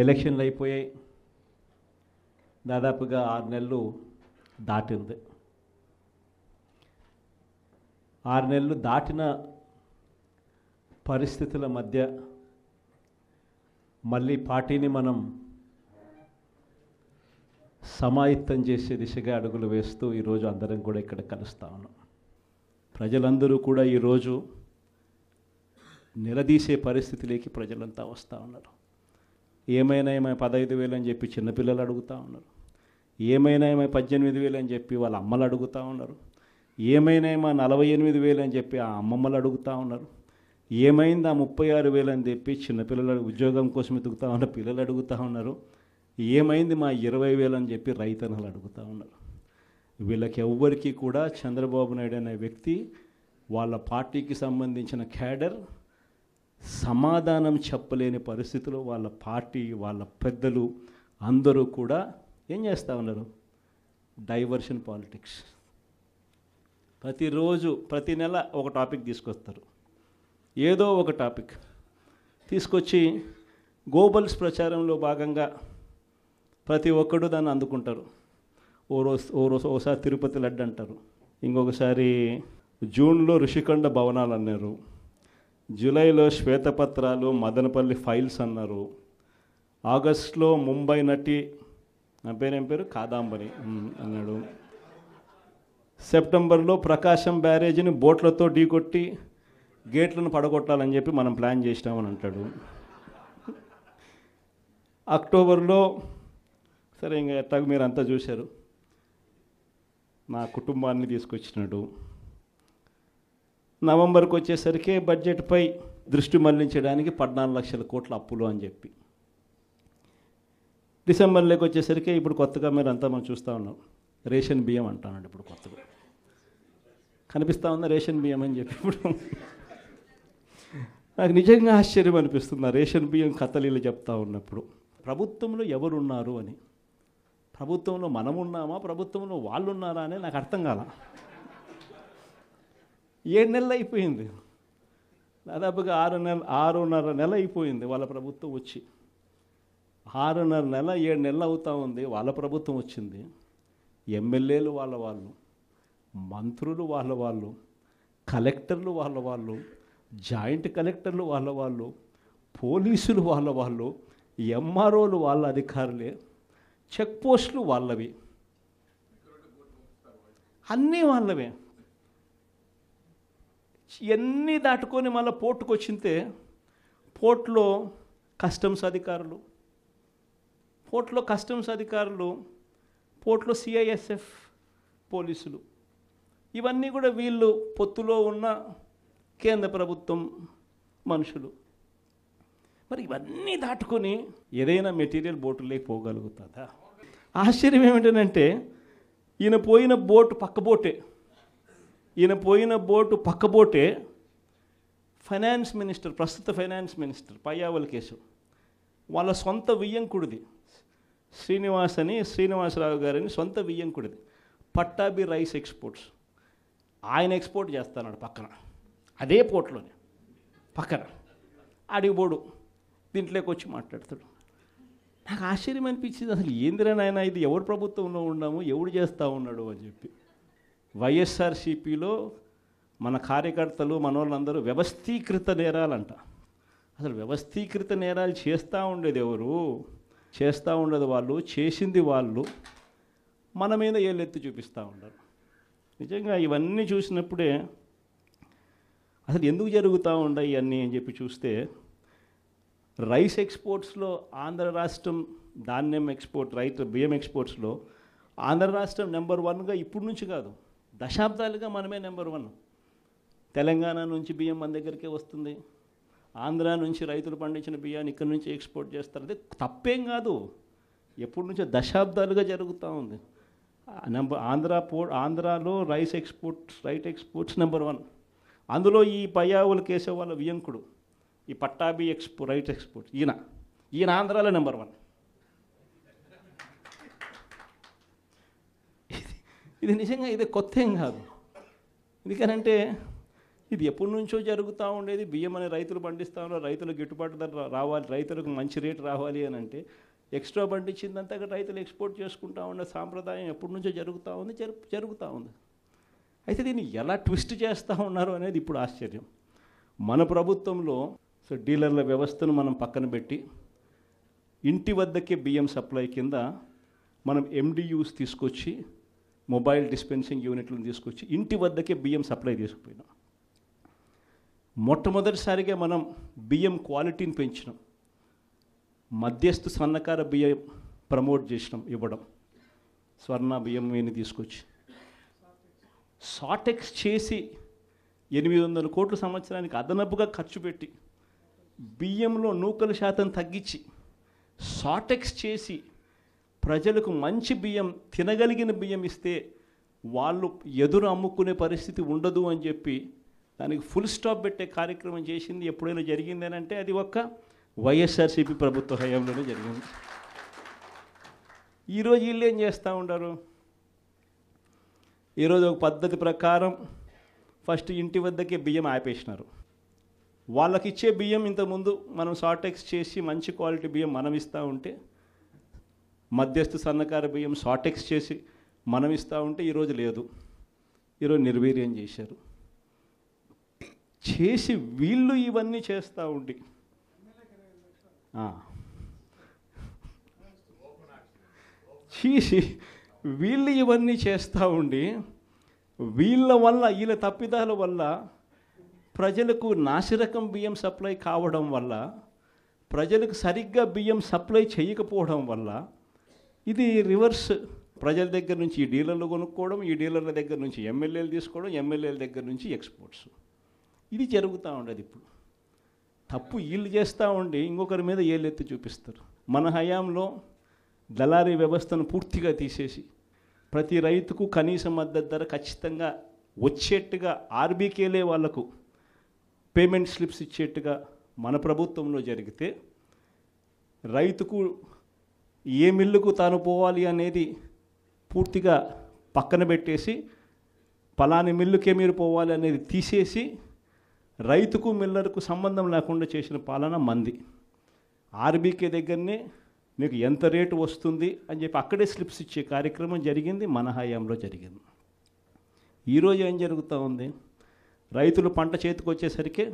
ఎలక్షన్లు అయిపోయాయి. దాదాపుగా 6 నెలలు దాటింది. 6 నెలలు దాటిన పరిస్థితుల మధ్య మళ్ళీ పార్టీని మనం సమాయత్తం చేసే దిశగా అడుగులు వేస్తూ ఈరోజు అందరం కూడా ఇక్కడ కలుస్తూ ఉన్నాం. ప్రజలందరూ కూడా ఈరోజు నిలదీసే పరిస్థితిలోకి ప్రజలంతా వస్తూ ఉన్నారు. ఏమైనా 15,000 అని చెప్పి చిన్నపిల్లలు అడుగుతూ ఉన్నారు. ఏమైనా 18,000 అని చెప్పి వాళ్ళ అమ్మలు అడుగుతూ ఉన్నారు. ఏమైనా 48,000 అని చెప్పి ఆ అమ్మమ్మలు అడుగుతూ ఉన్నారు. ఏమైంది 36,000 అని చెప్పి చిన్నపిల్లలు ఉద్యోగం కోసం ఎదుగుతూ ఉన్న పిల్లలు అడుగుతూ ఉన్నారు. ఏమైంది 20,000 అని చెప్పి రైతన్నలు అడుగుతూ ఉన్నారు. వీళ్ళకి ఎవ్వరికీ కూడా చంద్రబాబు నాయుడు అనే వ్యక్తి వాళ్ళ పార్టీకి సంబంధించిన క్యాడర్ సమాధానం చెప్పలేని పరిస్థితిలో వాళ్ళ పార్టీ వాళ్ళ పెద్దలు అందరూ కూడా ఏం చేస్తూ ఉన్నారు? Diversion politics. ప్రతిరోజు ప్రతి నెల ఒక టాపిక్ తీసుకొస్తారు. ఏదో ఒక టాపిక్ తీసుకొచ్చి గోబల్స్ ప్రచారంలో భాగంగా ప్రతి ఒక్కడు దాన్ని అందుకుంటారు. ఓసారి తిరుపతి లడ్డు అంటారు, ఇంకొకసారి జూన్లో ఋషికొండ భవనాలు అన్నారు, జూలైలో శ్వేతపత్రాలు మదనపల్లి ఫైల్స్ అన్నారు, ఆగస్టులో ముంబై నటి నా పేరేం పేరు కాదాంబరి అన్నాడు, సెప్టెంబర్లో ప్రకాశం బ్యారేజీని బోట్లతో ఢీకొట్టి గేట్లను పడగొట్టాలని చెప్పి మనం ప్లాన్ చేసినామని అంటాడు. అక్టోబర్లో సరే ఇంకా ఎట్టాగ మీరు అంతా చూశారు, నా కుటుంబాన్ని తీసుకొచ్చినాడు. నవంబర్కి వచ్చేసరికి బడ్జెట్పై దృష్టి మళ్లించడానికి 14 లక్షల కోట్ల అప్పులు అని చెప్పి, డిసెంబర్లోకి వచ్చేసరికి ఇప్పుడు కొత్తగా మీరు అంతా మనం చూస్తూ ఉన్నాం రేషన్ బియ్యం అంటానండి. ఇప్పుడు కొత్తగా కనిపిస్తూ ఉందా రేషన్ బియ్యం అని చెప్పి. ఇప్పుడు నాకు నిజంగా ఆశ్చర్యం అనిపిస్తుంది ఆ రేషన్ బియ్యం కథలీలు చెప్తా ఉన్నప్పుడు. ప్రభుత్వంలో ఎవరున్నారు అని, ప్రభుత్వంలో మనం ఉన్నామా ప్రభుత్వంలో వాళ్ళు ఉన్నారా అని నాకు అర్థం కాల. 7 నెలలు అయిపోయింది, దాదాపుగా 6.5 నెల అయిపోయింది వాళ్ళ ప్రభుత్వం వచ్చి. 6.5 నెల 7 నెలలు అవుతూ ఉంది వాళ్ళ ప్రభుత్వం వచ్చింది. ఎమ్మెల్యేలు వాళ్ళు, మంత్రులు వాళ్ళు, కలెక్టర్లు వాళ్ళు, జాయింట్ కలెక్టర్లు వాళ్ళు, పోలీసులు వాళ్ళు, ఎంఆర్ఓలు వాళ్ళ అధికారులే, చెక్ పోస్టులు వాళ్ళవి, అన్నీ వాళ్ళవే. ఎన్ని దాటుకొని మళ్ళీ పోర్టుకు వచ్చింతే పోర్టులో కస్టమ్స్ అధికారులు, పోర్టులో సిఐఎస్ఎఫ్ పోలీసులు, ఇవన్నీ కూడా వీళ్ళు పొత్తులో ఉన్న కేంద్ర ప్రభుత్వం మనుషులు. మరి ఇవన్నీ దాటుకొని ఏదైనా మెటీరియల్ బోటులోకి పోగలుగుతుందా? ఆశ్చర్యం ఏమిటంటే ఈయన పోయిన బోటు పక్క బోటే ఫైనాన్స్ మినిస్టర్, ప్రస్తుత ఫైనాన్స్ మినిస్టర్ పయ్యావుల కేశవ్ వాళ్ళ సొంత వియ్యంకుడిది, శ్రీనివాసరావు గారని సొంత వియ్యంకుడిది, పట్టాభి రైస్ ఎక్స్పోర్ట్స్. ఆయన ఎక్స్పోర్ట్ చేస్తాడు పక్కన, అదే పోర్ట్లోనే పక్కన. అడిగిపోడు దీంట్లోకి వచ్చి మాట్లాడతాడు. నాకు ఆశ్చర్యం అనిపించింది, అసలు ఏందిరా నాయన ఇది, ఎవరు ప్రభుత్వంలో ఉన్నాము, ఎవడు చేస్తూ ఉన్నాడు అని చెప్పి. వైఎస్ఆర్సీపీలో మన కార్యకర్తలు మనోళ్ళందరూ వ్యవస్థీకృత నేరాలంట. అసలు వ్యవస్థీకృత నేరాలు చేస్తూ ఉండేది ఎవరు? చేస్తూ ఉండేది వాళ్ళు, చేసింది వాళ్ళు, మన మీద ఏళ్ళెత్తి చూపిస్తూ ఉండరు. నిజంగా ఇవన్నీ చూసినప్పుడే అసలు ఎందుకు జరుగుతూ ఉన్నాయి ఇవన్నీ అని చెప్పి చూస్తే, రైస్ ఎక్స్పోర్ట్స్లో ఆంధ్ర రాష్ట్రం, ధాన్యం ఎక్స్పోర్ట్, బియ్యం ఎక్స్పోర్ట్స్లో ఆంధ్ర రాష్ట్రం నెంబర్ 1గా ఇప్పుడు నుంచి కాదు, దశాబ్దాలుగా మనమే నెంబర్ 1. తెలంగాణ నుంచి బియ్యం మన దగ్గరికే వస్తుంది, ఆంధ్ర నుంచి రైతులు పండించిన బియ్యాన్ని ఇక్కడి నుంచి ఎక్స్పోర్ట్ చేస్తారు. అదే తప్పేం కాదు, ఎప్పటి నుంచో దశాబ్దాలుగా జరుగుతూ ఉంది. ఆంధ్రాలో రైస్ ఎక్స్పోర్ట్స్ నెంబర్ 1. అందులో ఈ పయ్యావుల కేశవ్ వాళ్ళ వియంకుడు, ఈ పట్టాభి రైట్ ఎక్స్పోర్ట్, ఈయన ఆంధ్రాలో నెంబర్ 1. ఇది నిజంగా ఇది కొత్త ఏం కాదు. ఎందుకనంటే ఇది ఎప్పటి నుంచో జరుగుతూ ఉండేది. బియ్యం అనే రైతులు పండిస్తూ ఉన్నారు, రైతులకు గిట్టుబాటు ధర రావాలి, రైతులకు మంచి రేటు రావాలి అని అంటే ఎక్స్ట్రా పండించిందంతా రైతులు ఎక్స్పోర్ట్ చేసుకుంటూ ఉన్న సాంప్రదాయం ఎప్పటి నుంచో జరుగుతూ ఉంది, జరుగుతూ ఉంది. అయితే దీన్ని ఎలా ట్విస్ట్ చేస్తూ ఉన్నారు అనేది ఇప్పుడు ఆశ్చర్యం. మన ప్రభుత్వంలో డీలర్ల వ్యవస్థను మనం పక్కన పెట్టి ఇంటి వద్దకే బియ్యం సప్లై కింద మనం MDUs తీసుకొచ్చి, మొబైల్ డిస్పెన్సింగ్ యూనిట్లను తీసుకొచ్చి ఇంటి వద్దకే బియ్యం సప్లై తీసుకుపోయినాం. మొట్టమొదటిసారిగా మనం బియ్యం క్వాలిటీని పెంచినాం. మధ్యస్థు సన్నకార బియ్యం ప్రమోట్ చేసినాం, ఇవ్వడం. స్వర్ణ బియ్యం వీని తీసుకొచ్చి సాటెక్స్ చేసి 800 కోట్ల సంవత్సరానికి అదనపుగా ఖర్చు పెట్టి బియ్యంలో నూకల శాతం తగ్గించి సాటెక్స్ చేసి ప్రజలకు మంచి బియ్యం, తినగలిగిన బియ్యం ఇస్తే వాళ్ళు ఎదురు అమ్ముకునే పరిస్థితి ఉండదు అని చెప్పి దానికి ఫుల్ స్టాప్ పెట్టే కార్యక్రమం చేసింది ఎప్పుడైనా జరిగిందని అంటే అది ఒక్క వైఎస్ఆర్సీపీ ప్రభుత్వ హయాంలోనే జరిగింది. ఈరోజు వీళ్ళు ఏం చేస్తూ ఉంటారు? ఈరోజు ఒక పద్ధతి ప్రకారం ఫస్ట్ ఇంటి వద్దకే బియ్యం ఆపేసినారు. వాళ్ళకి ఇచ్చే బియ్యం ఇంతకుముందు మనం సాటెక్స్ చేసి మంచి క్వాలిటీ బియ్యం మనం ఇస్తూ ఉంటే, మధ్యస్థు సన్నకార బియ్యం సాటెక్స్ చేసి మనం ఇస్తూ ఉంటే ఈరోజు లేదు. ఈరోజు నిర్వీర్యం చేశారు. చేసి వీళ్ళు ఇవన్నీ చేస్తూ ఉండి చేసి వీళ్ళు ఇవన్నీ చేస్తూ ఉండి వీళ్ళ తప్పిదాల వల్ల ప్రజలకు నాసిరకం బియ్యం సప్లై కావడం వల్ల, ప్రజలకు సరిగ్గా బియ్యం సప్లై చేయకపోవడం వల్ల ఇది రివర్స్. ప్రజల దగ్గర నుంచి ఈ డీలర్లు కొనుక్కోవడం, ఈ డీలర్ల దగ్గర నుంచి ఎమ్మెల్యేలు తీసుకోవడం, ఎమ్మెల్యేల దగ్గర నుంచి ఎక్స్పోర్ట్స్. ఇది జరుగుతూ ఉండదు. ఇప్పుడు తప్పు వీళ్ళు చేస్తూ ఉండి ఇంకొకరి మీద ఏళ్ళెత్తి చూపిస్తారు. మన హయాంలో దళారీ వ్యవస్థను పూర్తిగా తీసేసి ప్రతి రైతుకు కనీస మద్దతు ధర ఖచ్చితంగా వచ్చేట్టుగా ఆర్బీకేలే వాళ్లకు పేమెంట్ స్లిప్స్ ఇచ్చేట్టుగా మన ప్రభుత్వంలో జరిగితే, రైతుకు ఏ మిల్లుకు తాను పోవాలి అనేది పూర్తిగా పక్కన పెట్టేసి పలాని మిల్లుకే మీరు పోవాలి అనేది తీసేసి రైతుకు మిల్లర్కు సంబంధం లేకుండా చేసిన పాలన మంది. ఆర్బీకే దగ్గరనే మీకు ఎంత రేటు వస్తుంది అని చెప్పి అక్కడే స్లిప్స్ ఇచ్చే కార్యక్రమం జరిగింది, మన హయాంలో జరిగింది. ఈరోజు ఏం జరుగుతూ ఉంది? రైతులు పంట చేతికి వచ్చేసరికి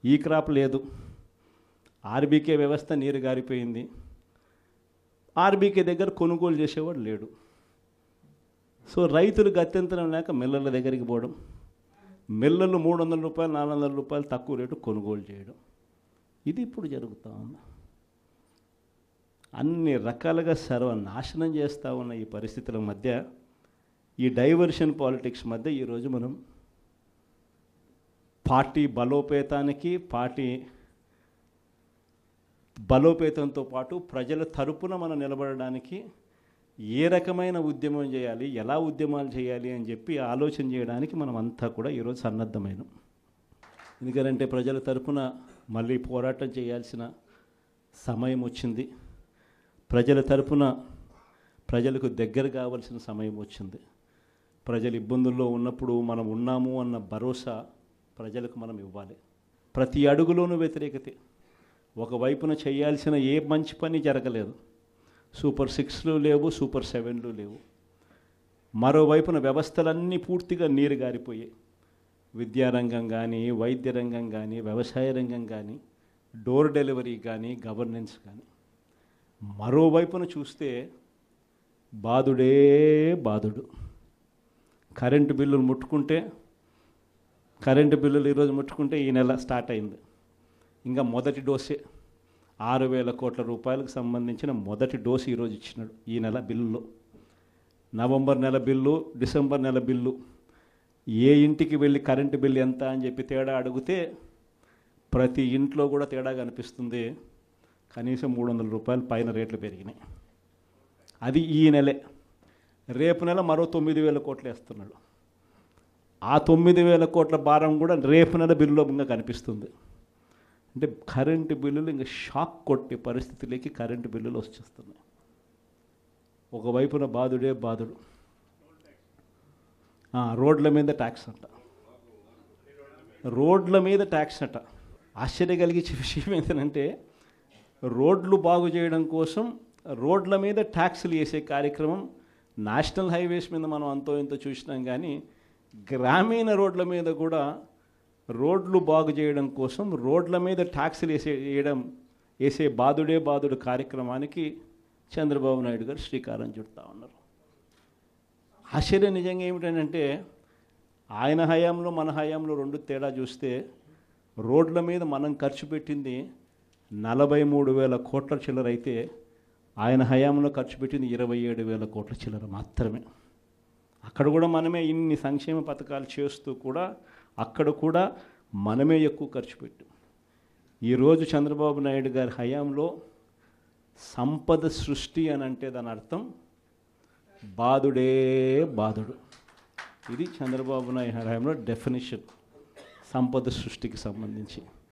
ఈ క్రాప్ లేదు, ఆర్బీకే వ్యవస్థ నీరు గారిపోయింది, ఆర్బీకే దగ్గర కొనుగోలు చేసేవాడు లేడు. సో రైతులు గత్యంతరం లేక మిల్లర్ల దగ్గరికి పోవడం, మిల్లర్లు 300 రూపాయలు 400 రూపాయలు తక్కువ రేటు కొనుగోలు చేయడం, ఇది ఇప్పుడు జరుగుతూ ఉంది. అన్ని రకాలుగా సర్వనాశనం చేస్తూ ఉన్న ఈ పరిస్థితుల మధ్య, ఈ డైవర్షన్ పాలిటిక్స్ మధ్య ఈరోజు మనం పార్టీ బలోపేతంతో పాటు ప్రజల తరపున మనం నిలబడడానికి ఏ రకమైన ఉద్యమం చేయాలి, ఎలా ఉద్యమాలు చేయాలి అని చెప్పి ఆలోచన చేయడానికి మనం అంతా కూడా ఈరోజు సన్నద్ధమైనాం. ఎందుకంటే ప్రజల తరపున మళ్ళీ పోరాటం చేయాల్సిన సమయం వచ్చింది. ప్రజల తరపున ప్రజలకు దగ్గర కావాల్సిన సమయం వచ్చింది. ప్రజలు ఇబ్బందుల్లో ఉన్నప్పుడు మనం ఉన్నాము అన్న భరోసా ప్రజలకు మనం ఇవ్వాలి. ప్రతి అడుగులోనూ వ్యతిరేకతే. ఒకవైపున చేయాల్సిన ఏ మంచి పని జరగలేదు. సూపర్ 6లు లేవు, సూపర్ 7లు లేవు. మరోవైపున వ్యవస్థలన్నీ పూర్తిగా నీరు గారిపోయాయి. విద్యారంగం కానీ, వైద్య రంగం కానీ, వ్యవసాయ రంగం కానీ, డోర్ డెలివరీ కానీ, గవర్నెన్స్ కానీ. మరోవైపున చూస్తే బాధుడే బాధుడు. కరెంటు బిల్లులు ఈరోజు ముట్టుకుంటే ఈ నెల స్టార్ట్ అయింది. ఇంకా మొదటి డోసే 6,000 కోట్ల రూపాయలకు సంబంధించిన మొదటి డోసు ఈరోజు ఇచ్చినాడు ఈ నెల బిల్లులో. నవంబర్ నెల బిల్లు, డిసెంబర్ నెల బిల్లు, ఏ ఇంటికి వెళ్ళి కరెంటు బిల్లు ఎంత అని చెప్పి తేడా అడిగితే ప్రతి ఇంట్లో కూడా తేడా కనిపిస్తుంది. కనీసం 300 రూపాయలు పైన రేట్లు పెరిగినాయి. అది ఈ నెలే. రేపు నెల మరో 9,000 కోట్లు వేస్తున్నాడు. ఆ 9,000 కోట్ల భారం కూడా రేపు నెల బిల్లులో ఇంకా కనిపిస్తుంది. అంటే కరెంటు బిల్లులు ఇంకా షాక్ కొట్టే పరిస్థితిలోకి కరెంటు బిల్లులు వచ్చేస్తున్నాయి. ఒకవైపున బాధుడే బాధుడు. రోడ్ల మీద ట్యాక్స్ అంట. రోడ్ల మీద ట్యాక్స్ అట. ఆశ్చర్య కలిగించే విషయం ఏంటంటే రోడ్లు బాగు చేయడం కోసం రోడ్ల మీద ట్యాక్సులు వేసే కార్యక్రమం నేషనల్ హైవేస్ మీద మనం అంతో ఇంతో చూసినాం, కానీ గ్రామీణ రోడ్ల మీద కూడా రోడ్లు బాగు చేయడం కోసం రోడ్ల మీద ట్యాక్సులు వేసే బాదుడు కార్యక్రమానికి చంద్రబాబు నాయుడు గారు శ్రీకారం చుడతా ఉన్నారు. ఆశ్చర్యం నిజంగా ఏమిటంటే ఆయన హయాంలో మన హయాంలో రెండు తేడా చూస్తే రోడ్ల మీద మనం ఖర్చు పెట్టింది 43,000 కోట్ల చిల్లర అయితే ఆయన హయాంలో ఖర్చు పెట్టింది 27,000 కోట్ల చిల్లర మాత్రమే. అక్కడ కూడా మనమే ఇన్ని సంక్షేమ పథకాలు చేస్తూ కూడా అక్కడ కూడా మనమే ఎక్కువ ఖర్చు పెట్టాం. ఈరోజు చంద్రబాబు నాయుడు గారి హయాంలో సంపద సృష్టి అని అంటే దాని అర్థం బాదుడే బాదుడు. ఇది చంద్రబాబు నాయుడు హయాంలో డెఫినిషన్ సంపద సృష్టికి సంబంధించి.